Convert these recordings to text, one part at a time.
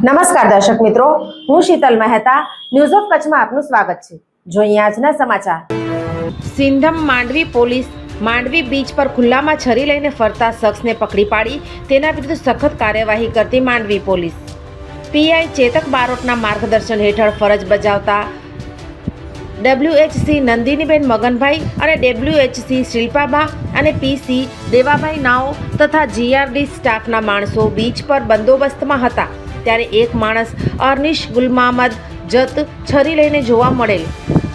નમસ્કાર દર્શક મિત્રો, હું શીતલ મહેતા ન્યૂઝ ઓફ કચ્છમાં આપનું સ્વાગત છે। જોઈએ આજના સમાચાર। સિંધમ માંડવી પોલીસ માંડવી બીચ પર ખુલ્લામાં છરી લઈને ફરતા શખ્સને પકડી પાડી તેના વિરુદ્ધ સખત કાર્યવાહી કરતી માંડવી પોલીસ પીઆઈ ચેતક બારોટના માર્ગદર્શન હેઠળ ફરજ બજાવતા WHC નંદિનીબેન મગનભાઈ અને WHC શિલ્પાબા અને PC દેવાભાઈ નાઓ તથા GRD સ્ટાફના માણસો બીચ પર બંદોબસ્તમાં હતા ત્યારે એક માણસ અર્નિશ ગુલમામદ જત છરી લઈને જોવા મળેલ।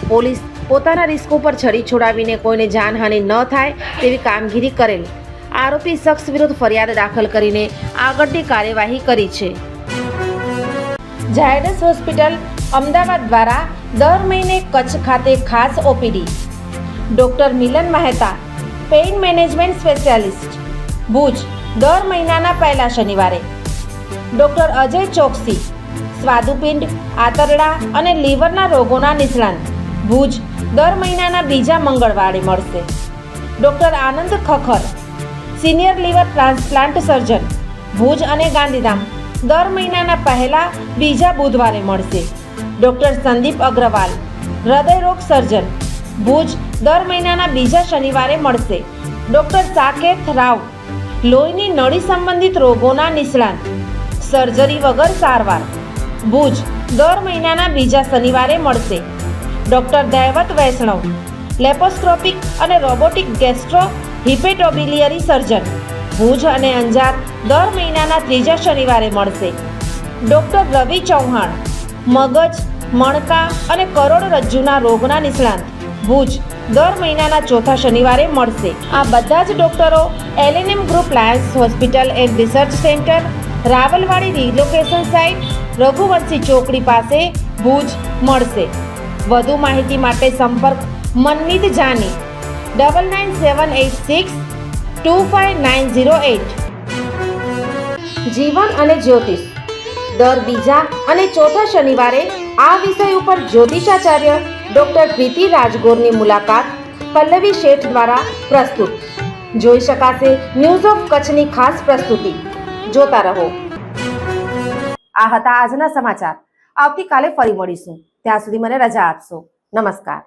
પોલીસ પોતાના રિસ્ક ઉપર છરી છોડાવીને કોઈને જાનહાનિ ન થાય તેવી કામગીરી કરેલ। આરોપી શખ્સ વિરુદ્ધ ફરિયાદ દાખલ કરીને આગળની કાર્યવાહી કરી છે। ઝાયડસ હોસ્પિટલ અમદાવાદ દ્વારા દર મહિને કચ્છ ખાતે ખાસ OPD doctor Milan Mehta pain management specialist Bhuj દર મહિનાના પહેલા શનિવારે, ડૉક્ટર અજય ચોકસી સ્વાદુપિંડ આંતરડા અને લીવરના રોગોના નિષ્ણાત ભુજ દર મહિનાના બીજા મંગળવારે મળશે। Doctor Anand Khakhar senior liver transplant surgeon Bhuj અને ગાંધીધામ દર મહિનાના પહેલા બીજા બુધવારે મળશે। ડૉક્ટર સંદીપ અગ્રવાલ હૃદયરોગ સર્જન ભુજ દર મહિનાના બીજા શનિવારે મળશે। ડૉક્ટર સાકેત રાવ લોહીની નળી સંબંધિત રોગોના નિષ્ણાત સર્જરી વગર સારવાર ભુજ દર મહિનાના બીજા શનિવારે મળશે। ડૉક્ટર દૈવત વૈષ્ણવ લેપોસ્કોપિક અને રોબોટિક ગેસ્ટ્રો હિપેટોબિલિયરી સર્જન ભુજ અને અંજાર દર મહિનાના ત્રીજા શનિવારે મળશે। ડૉક્ટર રવિ ચૌહાણ મગજ મણકા અને કરોડરજ્જુના રોગના નિષ્ણાત ભુજ દર મહિનાના ચોથા શનિવારે મળશે। આ બધા જ ડૉક્ટરો LNM group Lions hospital and research centre Rawalwadi relocation site Raghuvanshi ચોકડી પાસે ભુજ મળશે। વધુ માહિતી માટે સંપર્ક મનમીત જાની 9978625908। જીવન અને જ્યોતિષ દર બીજા અને ચોથા શનિવારે આ વિષય ઉપર જ્યોતિષાચાર્ય ડૉક્ટર પ્રીતિ રાજગોરની મુલાકાત પલ્લવી શેઠ દ્વારા પ્રસ્તુત જોઈ શકાશે। ન્યૂઝ ઓફ કચ્છની ખાસ પ્રસ્તુતિ જોતા રહો। આ હતા આજના સમાચાર। આવતીકાલે ફરી મળીશું, ત્યાં સુધી મને રજા આપશો। નમસ્કાર।